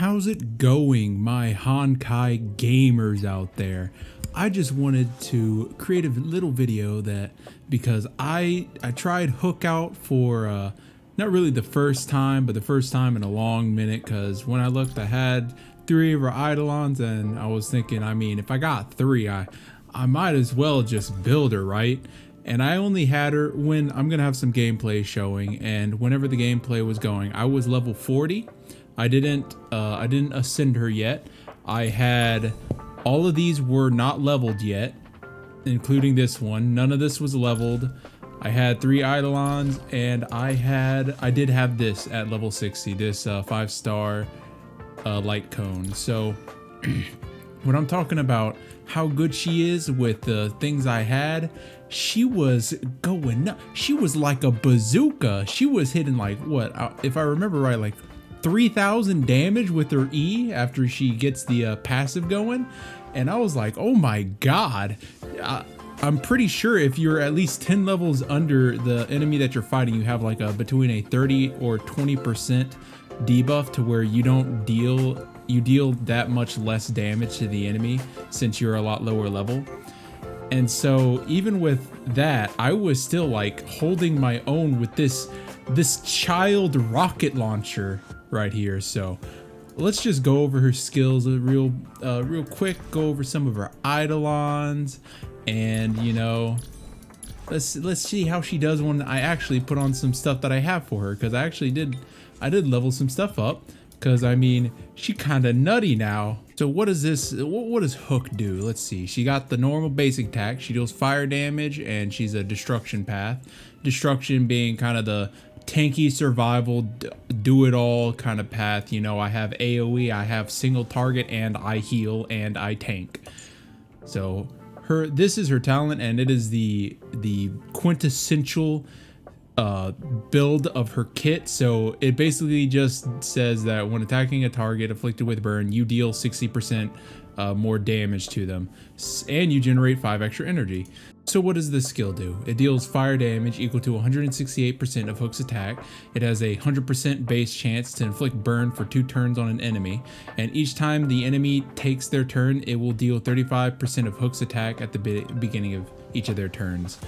How's it going, my Honkai gamers out there? I just wanted to create a little video because I tried Hook out for not really the first time, but the first time in a long minute, because when I looked, I had 3 of her Eidolons, and I was thinking, I mean, if I got 3, I might as well just build her, right? And I only had her when I'm gonna have some gameplay showing, and whenever the gameplay was going, I was level 40. I didn't ascend her yet. I had all of these were not leveled yet, including this one. None of this was leveled. I had 3 Eidolons, and I did have this at level 60, this 5-star light cone. So when I'm talking about how good she is with the things I had, she was going up. She was like a bazooka. She was hitting like, what, if I remember right, like 3,000 damage with her E after she gets the passive going. And I was like, oh my god. I'm pretty sure if you're at least 10 levels under the enemy that you're fighting, you have like between a 30 or 20% debuff to where you deal that much less damage to the enemy since you're a lot lower level. And so even with that, I was still like holding my own with this child rocket launcher right here. So let's just go over her skills real quick, go over some of her Eidolons, and you know, let's see how she does when I actually put on some stuff that I have for her, because I did level some stuff up, because I mean, she kind of nutty now. So what does Hook do? Let's see. She got the normal basic attack. She deals fire damage, and she's a destruction path. Destruction being kind of the tanky survival, do it all kind of path. You know, I have AoE, I have single target, and I heal and I tank. So this is her talent, and it is the quintessential build of her kit. So it basically just says that when attacking a target afflicted with burn, you deal 60% more damage to them, and you generate 5 extra energy. So what does this skill do? It deals fire damage equal to 168% of Hook's attack. It has a 100% base chance to inflict burn for 2 turns on an enemy, and each time the enemy takes their turn, it will deal 35% of Hook's attack at the beginning of each of their turns.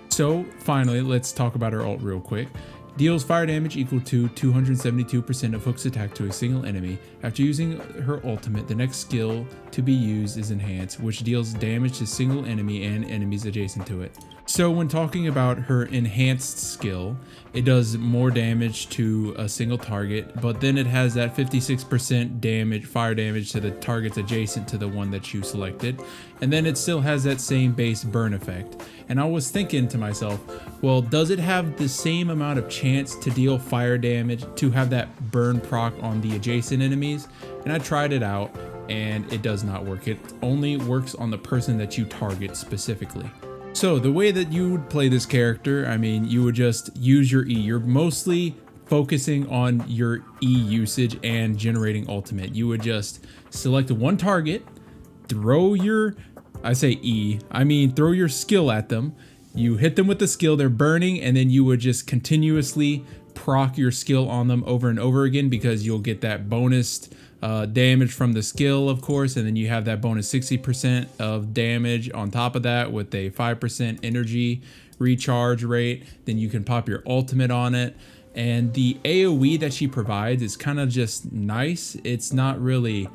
So finally, let's talk about her ult real quick. Deals fire damage equal to 272% of Hook's attack to a single enemy. After using her ultimate, the next skill to be used is Enhance, which deals damage to single enemy and enemies adjacent to it. So when talking about her enhanced skill, it does more damage to a single target, but then it has that 56% damage, fire damage to the targets adjacent to the one that you selected. And then it still has that same base burn effect. And I was thinking to myself, well, does it have the same amount of chance to deal fire damage, to have that burn proc on the adjacent enemies? And I tried it out, and it does not work. It only works on the person that you target specifically. So the way that you would play this character, I mean, you would just use your E. You're mostly focusing on your E usage and generating ultimate. You would just select one target, throw your, I say E, I mean throw your skill at them. You hit them with the skill, they're burning, and then you would just continuously proc your skill on them over and over again, because you'll get that bonus damage from the skill, of course, and then you have that bonus 60% of damage on top of that with a 5% energy recharge rate. Then you can pop your ultimate on it, and the AoE that she provides is kind of just nice. It's not really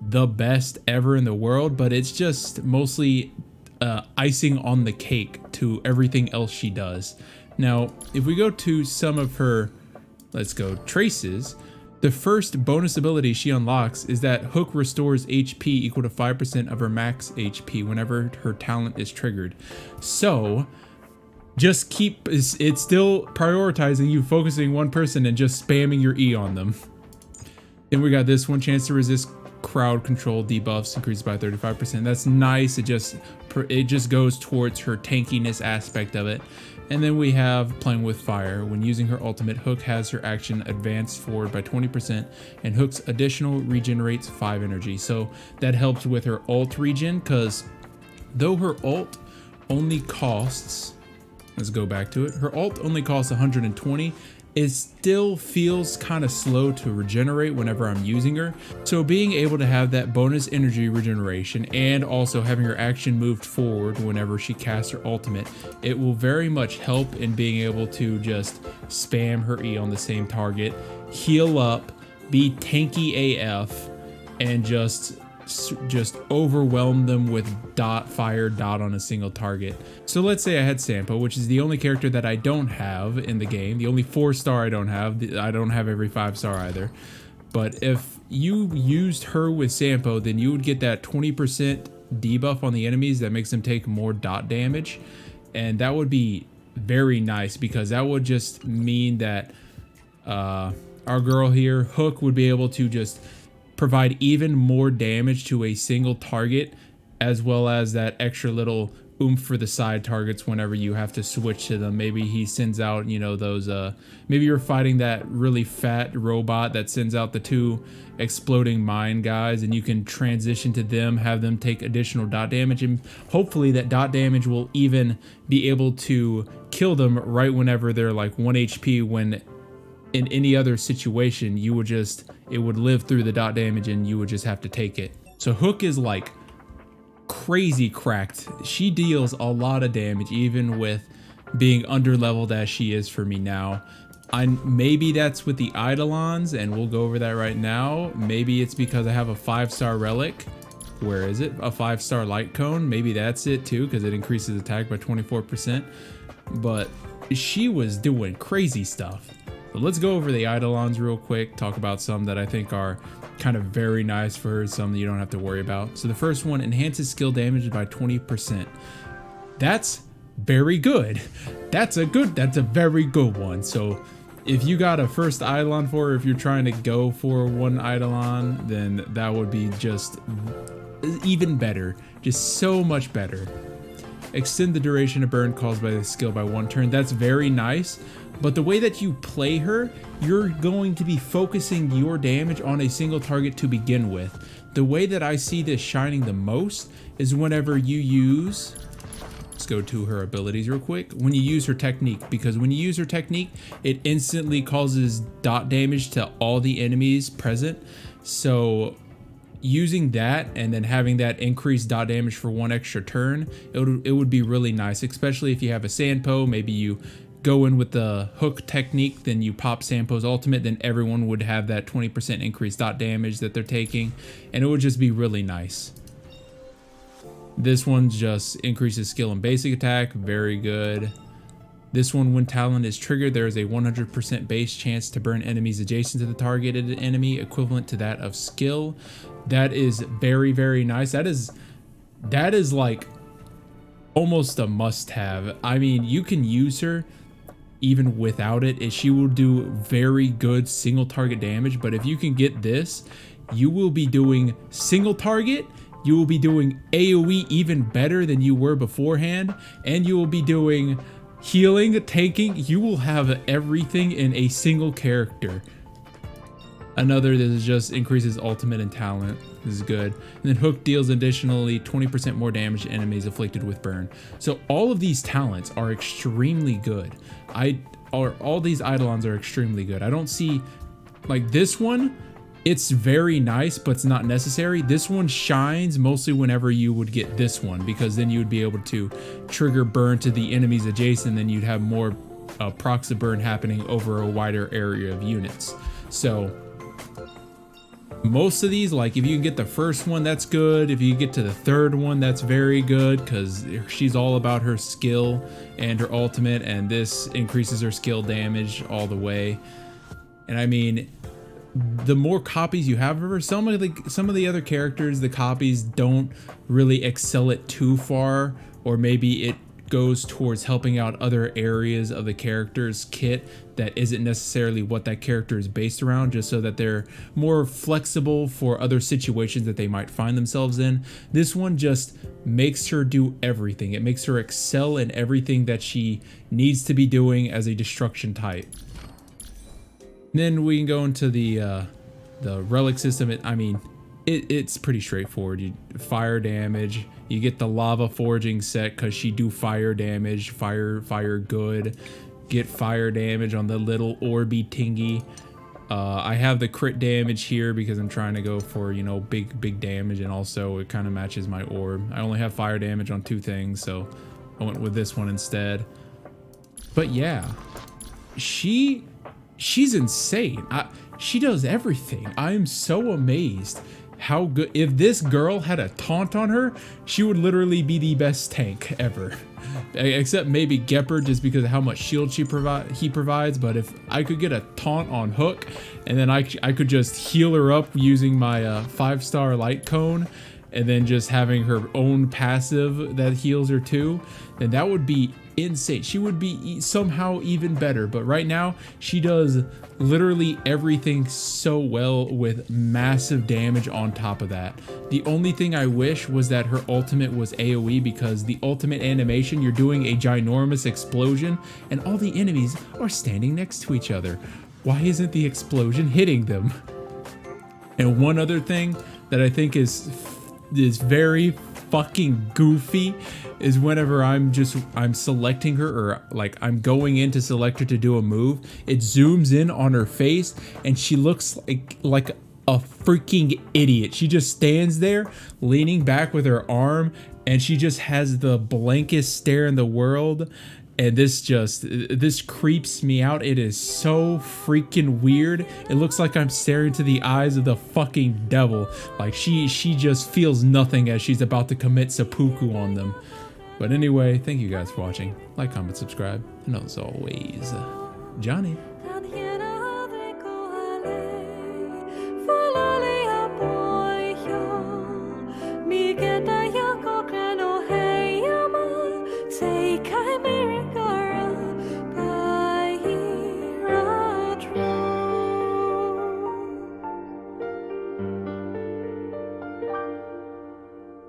the best ever in the world, but it's just mostly icing on the cake to everything else she does. Now, if we go to some of her, let's go traces, the first bonus ability she unlocks is that Hook restores HP equal to 5% of her max HP whenever her talent is triggered. So just it's still prioritizing you focusing one person and just spamming your E on them. Then we got this one, chance to resist crowd control debuffs increased by 35%. That's nice. It just goes towards her tankiness aspect of it. And then we have playing with fire. When using her ultimate, Hook has her action advance forward by 20%, and Hook's additional regenerates 5 energy. So that helps with her ult regen, because though her ult only costs, let's go back to it, her ult only costs 120, it still feels kind of slow to regenerate whenever I'm using her. So being able to have that bonus energy regeneration and also having her action moved forward whenever she casts her ultimate, it will very much help in being able to just spam her E on the same target, heal up, be tanky AF, and just overwhelm them with fire on a single target. So let's say I had Sampo, which is the only character that I don't have in the game, the only 4-star I don't have. I don't have every 5-star either. But if you used her with Sampo, then you would get that 20% debuff on the enemies that makes them take more dot damage, and that would be very nice, because that would just mean that our girl here, Hook, would be able to just provide even more damage to a single target, as well as that extra little oomph for the side targets whenever you have to switch to them. Maybe he sends out, you know, those maybe you're fighting that really fat robot that sends out the 2 exploding mine guys, and you can transition to them, have them take additional dot damage, and hopefully that dot damage will even be able to kill them right whenever they're like 1 HP, when in any other situation you would just, it would live through the dot damage and you would just have to take it. So Hook is like crazy cracked. She deals a lot of damage even with being under leveled as she is for me now. Maybe that's with the Eidolons, and we'll go over that right now. Maybe it's because I have a 5-star relic. Where is it? A 5-star light cone. Maybe that's it too, because it increases attack by 24%. But she was doing crazy stuff. So let's go over the Eidolons real quick, talk about some that I think are kind of very nice for her, some that you don't have to worry about. So the first one enhances skill damage by 20%. That's very good. That's a very good one. So if you got a first Eidolon for her, if you're trying to go for one Eidolon, then that would be just even better, just so much better. Extend the duration of burn caused by the skill by 1 turn. That's very nice. But the way that you play her, you're going to be focusing your damage on a single target to begin with. The way that I see this shining the most is whenever you use, let's go to her abilities real quick, when you use her technique, because when you use her technique, it instantly causes dot damage to all the enemies present. So using that and then having that increased dot damage for 1 extra turn, it would be really nice, especially if you have a Sampo. Maybe you go in with the Hook technique, then you pop Sampo's ultimate, then everyone would have that 20% increased dot damage that they're taking, and it would just be really nice. This one just increases skill and basic attack, very good. This one, when talent is triggered, there is a 100% base chance to burn enemies adjacent to the targeted enemy, equivalent to that of skill. That is very, very nice. That is like almost a must-have. I mean, you can use her even without it. She will do very good single target damage, but if you can get this, you will be doing single target, you will be doing AoE even better than you were beforehand, and you will be doing healing, tanking. You will have everything in a single character. Another that is just increases ultimate and talent. This is good. And then Hook deals additionally 20% more damage to enemies afflicted with burn. So all of these talents are extremely good. All these Eidolons are extremely good. I don't see, like this one, it's very nice, but it's not necessary. This one shines mostly whenever you would get this one, because then you would be able to trigger burn to the enemies adjacent, then you'd have more procs of burn happening over a wider area of units. So most of these, like if you can get the first one, that's good. If you get to the third one, that's very good, because she's all about her skill and her ultimate, and this increases her skill damage all the way. And I mean, the more copies you have of her, some of the other characters, the copies don't really excel it too far, or maybe it goes towards helping out other areas of the character's kit that isn't necessarily what that character is based around, just so that they're more flexible for other situations that they might find themselves in. This one just makes her do everything. It makes her excel in everything that she needs to be doing as a destruction type. And then we can go into the relic system. It's pretty straightforward. You fire damage. You get the lava forging set because she do fire damage, fire good. get fire damage on the little orby tingy. I have the crit damage here because I'm trying to go for, you know, big damage, and also it kind of matches my orb. I only have fire damage on 2 things, so I went with this one instead. But yeah, she's insane. She does everything. I'm so amazed how good. If this girl had a taunt on her, she would literally be the best tank ever. Except maybe Gepard, just because of how much shield he provides. But if I could get a taunt on Hook, and then I could just heal her up using my 5-star light cone, and then just having her own passive that heals her too, then that would be insane. She would be somehow even better. But right now, she does literally everything so well with massive damage on top of that. The only thing I wish was that her ultimate was AoE, because the ultimate animation, you're doing a ginormous explosion and all the enemies are standing next to each other. Why isn't the explosion hitting them? And one other thing that I think is very fucking goofy is whenever I'm selecting her, or like I'm going in to select her to do a move, it zooms in on her face and she looks like a freaking idiot. She just stands there leaning back with her arm, and she just has the blankest stare in the world. And this creeps me out. It is so freaking weird. It looks like I'm staring into the eyes of the fucking devil. Like she just feels nothing as she's about to commit seppuku on them. But anyway, thank you guys for watching. Like, comment, subscribe, and as always, Johnny.